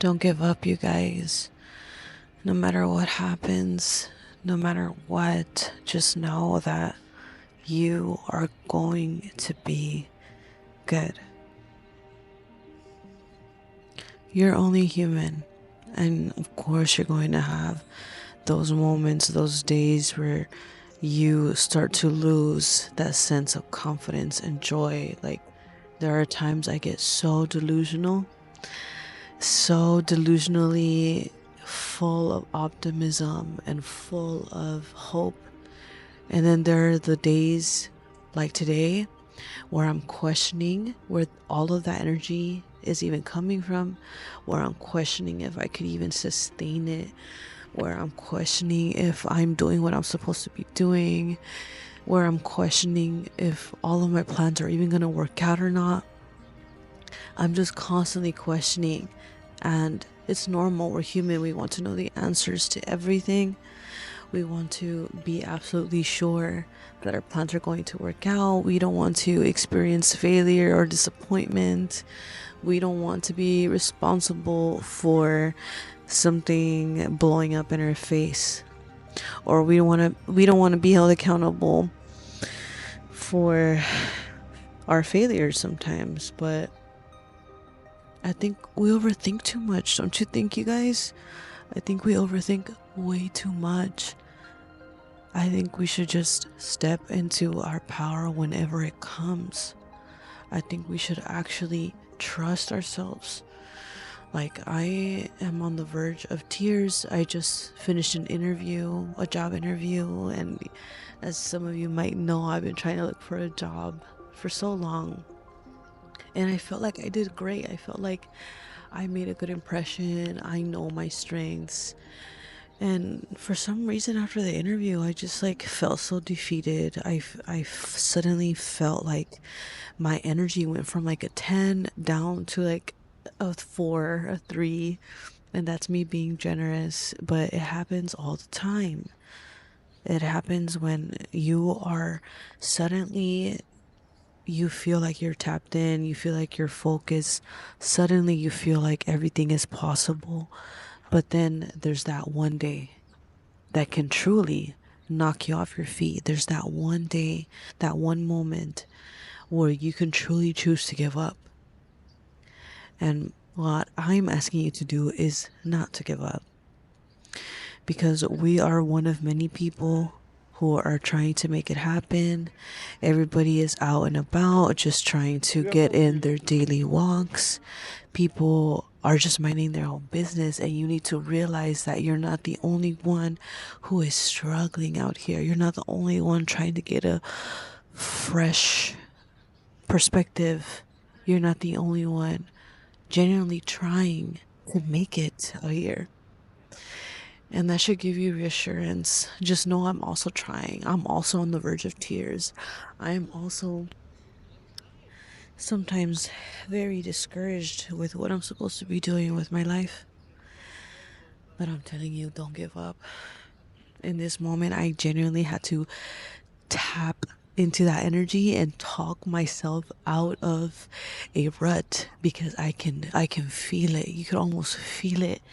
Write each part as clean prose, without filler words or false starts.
Don't give up, you guys. No matter what happens, no matter what, just know that you are going to be good. You're only human. And of course, you're going to have those moments, those days where you start to lose that sense of confidence and joy. Like, there are times I get so delusionally full of optimism and full of hope. And then there are the days like today where I'm questioning where all of that energy is even coming from, where I'm questioning if I could even sustain it, where I'm questioning if I'm doing what I'm supposed to be doing, where I'm questioning if all of my plans are even going to work out or not. I'm just constantly questioning, and it's normal. We're human. We want to know the answers to everything. We want to be absolutely sure that our plans are going to work out. We don't want to experience failure or disappointment. We don't want to be responsible for something blowing up in our face, or we don't want to be held accountable for our failures sometimes. But I think we overthink too much, don't you think, you guys? I think we overthink way too much. I think we should just step into our power whenever it comes. I think we should actually trust ourselves. Like, I am on the verge of tears. I just finished an interview, a job interview, and as some of you might know, I've been trying to look for a job for so long. And I felt like I did great. I felt like I made a good impression. I know my strengths. And for some reason, after the interview, I just like felt so defeated. Suddenly felt like my energy went from like a 10 down to like a 4, a 3. And that's me being generous. But it happens all the time. It happens when you are suddenly, you feel like you're tapped in, you feel like you're focused. Suddenly, you feel like everything is possible. But then there's that one day that can truly knock you off your feet. There's that one day, that one moment where you can truly choose to give up. And what I'm asking you to do is not to give up, because we are one of many people who are trying to make it happen. Everybody is out and about just trying to get in their daily walks. People are just minding their own business, and you need to realize that you're not the only one who is struggling out here. You're not the only one trying to get a fresh perspective. You're not the only one genuinely trying to make it out here. And that should give you reassurance. Just know I'm also trying. I'm also on the verge of tears. I am also sometimes very discouraged with what I'm supposed to be doing with my life. But I'm telling you, don't give up. In this moment, I genuinely had to tap into that energy and talk myself out of a rut, because I can feel it. You could almost feel it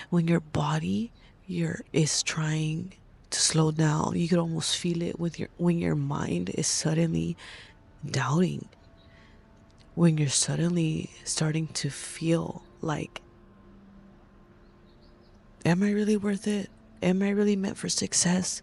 when your body your is trying to slow down. You could almost feel it with your when your mind is suddenly doubting, when you're suddenly starting to feel like, am I really worth it? Am I really meant for success?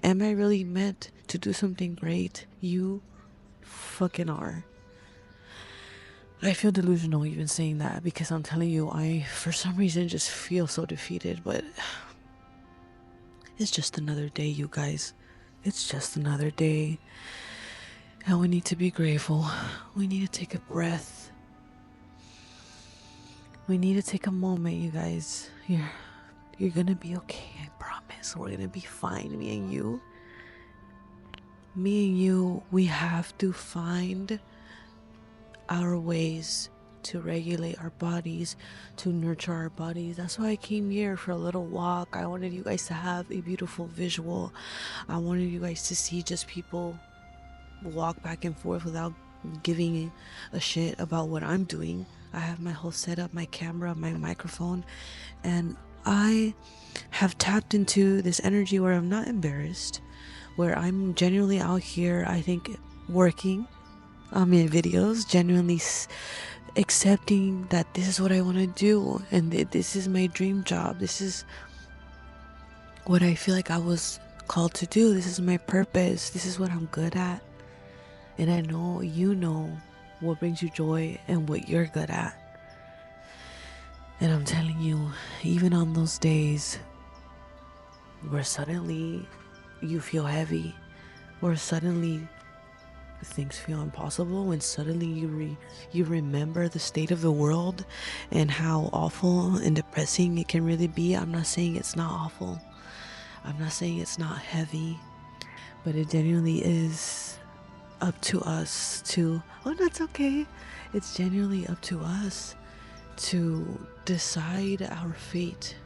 Am I really meant to do something great? You fucking are. I feel delusional even saying that, because I'm telling you, I, for some reason, just feel so defeated. But it's just another day, you guys. It's just another day. And we need to be grateful. We need to take a breath. We need to take a moment, you guys. You're gonna be okay, I promise. We're gonna be fine, me and you. Me and you, we have to find our ways to regulate our bodies, to nurture our bodies. That's why I came here for a little walk. I wanted you guys to have a beautiful visual. I wanted you guys to see just people walk back and forth without giving a shit about what I'm doing. I have my whole setup, my camera, my microphone, and I have tapped into this energy where I'm not embarrassed, where I'm genuinely out here, I think, working on my videos, genuinely accepting that this is what I want to do and this is my dream job. This is what I feel like I was called to do. This is my purpose. This is what I'm good at. And I know you know what brings you joy and what you're good at. And I'm telling you, even on those days where suddenly you feel heavy, or suddenly things feel impossible, when suddenly you remember the state of the world and how awful and depressing it can really be. I'm not saying it's not awful. I'm not saying it's not heavy, but it genuinely is up to us to, oh, that's okay. It's genuinely up to us to decide our fate.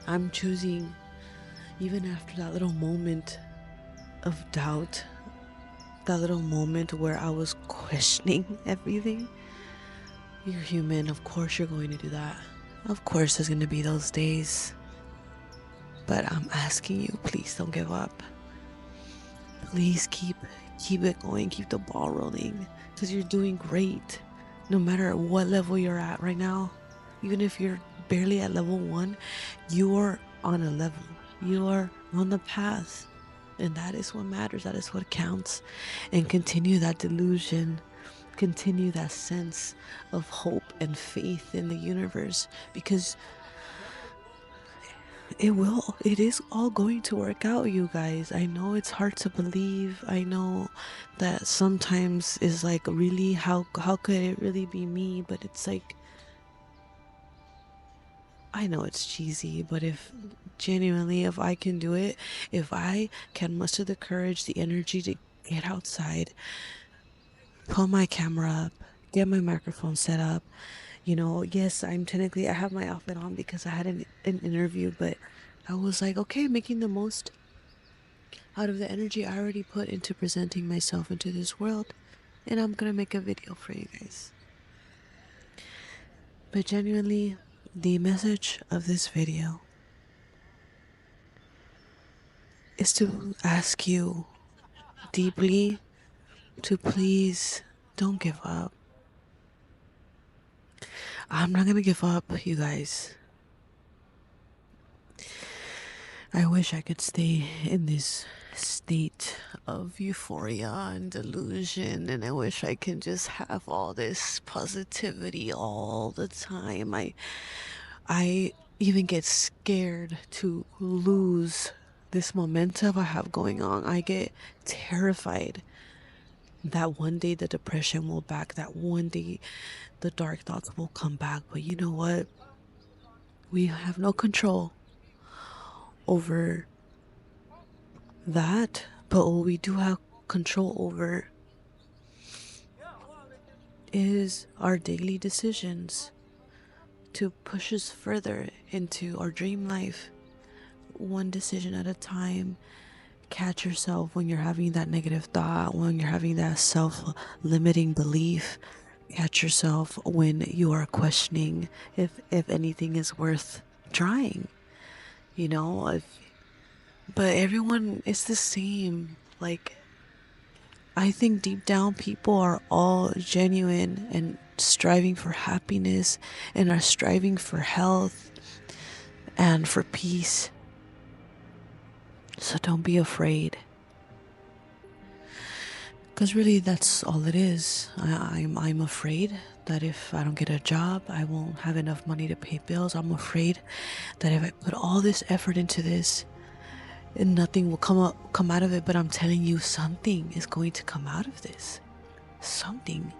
I'm choosing, even after that little moment of doubt, that little moment where I was questioning everything. You're human, of course you're going to do that. Of course there's going to be those days. But I'm asking you, please don't give up. Please keep it going, keep the ball rolling, because you're doing great. No matter what level you're at right now, even if you're barely at level 1, you're on a level. You are on the path. And that is what matters. That is what counts. And continue that delusion. Continue that sense of hope and faith in the universe, because it is all going to work out, you guys. I know it's hard to believe. I know that sometimes is like, really, how could it really be me? But it's like, I know it's cheesy, but if genuinely, if I can do it, if I can muster the courage, the energy to get outside, pull my camera up, get my microphone set up, yes, I have my outfit on because I had an interview, but I was like, okay, making the most out of the energy I already put into presenting myself into this world, and I'm gonna make a video for you guys. But genuinely, the message of this video is to ask you deeply to please don't give up. I'm not gonna give up, you guys. I wish I could stay in this state of euphoria and delusion, and I wish I could just have all this positivity all the time. I even get scared to lose this momentum I have going on. I get terrified that one day the depression will back, that one day the dark thoughts will come back. But you know what? We have no control over that, but what we do have control over is our daily decisions to push us further into our dream life, one decision at a time. Catch yourself when you're having that negative thought, when you're having that self-limiting belief. Catch yourself when you are questioning if anything is worth trying, but everyone is the same. Like, I think deep down people are all genuine and striving for happiness and are striving for health and for peace. So don't be afraid. Because really that's all it is. I'm afraid that if I don't get a job, I won't have enough money to pay bills. I'm afraid that if I put all this effort into this, and nothing will come out of it. But I'm telling you, something is going to come out of this. Something.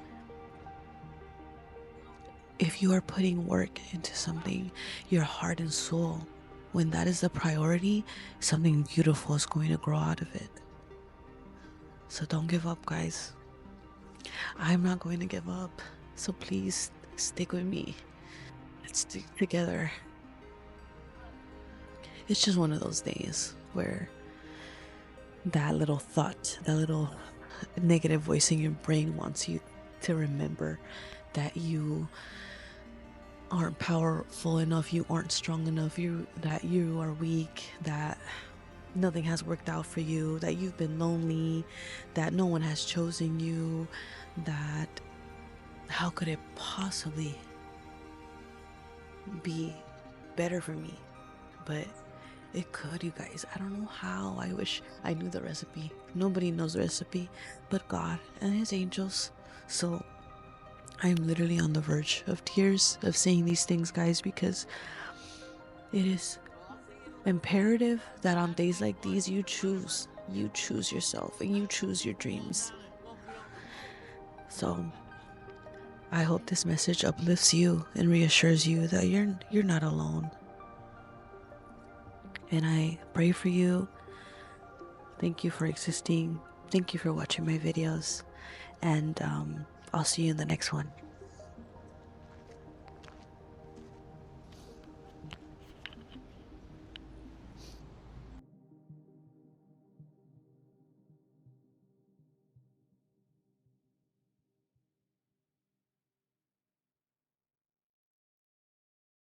If you are putting work into something, your heart and soul, when that is the priority, something beautiful is going to grow out of it. So don't give up, guys. I'm not going to give up. So please stick with me. Let's stick together. It's just one of those days where that little thought, that little negative voice in your brain wants you to remember that you aren't powerful enough, you aren't strong enough, that you are weak, that nothing has worked out for you, that you've been lonely, that no one has chosen you, that how could it possibly be better for me? But it could, you guys. I don't know how. I wish I knew the recipe. Nobody knows the recipe but God and his angels. So I'm literally on the verge of tears of saying these things, guys, because it is imperative that on days like these you choose yourself and you choose your dreams. So I hope this message uplifts you and reassures you that you're not alone. And I pray for you. Thank you for existing. Thank you for watching my videos. And I'll see you in the next one.